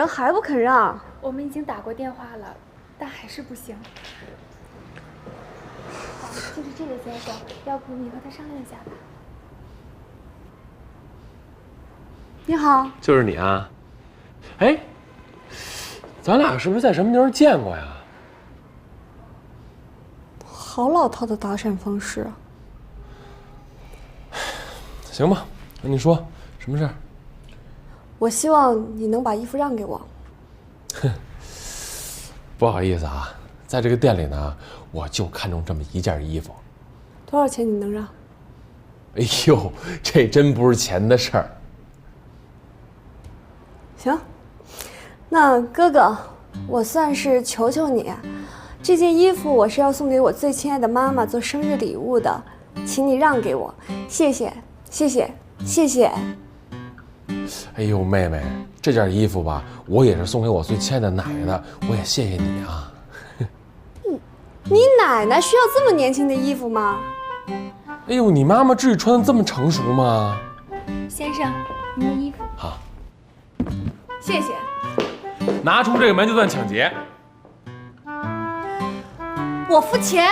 还不肯让？我们已经打过电话了，但还是不行。就是这位先生，要不你和他商量一下吧。你好，就是你啊？哎，咱俩是不是在什么地方见过呀？好老套的搭讪方式啊！行吧，那你说什么事儿？我希望你能把衣服让给我。哼，不好意思啊，在这个店里呢，我就看中这么一件衣服。多少钱你能让？哎呦，这真不是钱的事儿。行，那哥哥，我算是求求你，这件衣服我是要送给我最亲爱的妈妈做生日礼物的，请你让给我，谢谢，谢谢，谢谢。哎呦，妹妹，这件衣服吧，我也是送给我最亲爱的奶奶的，我也谢谢你啊。你奶奶需要这么年轻的衣服吗？哎呦，你妈妈至于穿得这么成熟吗？先生，您的衣服。好，谢谢。拿出这个门就算抢劫。我付钱。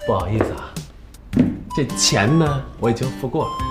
不好意思啊，这钱呢我已经付过了。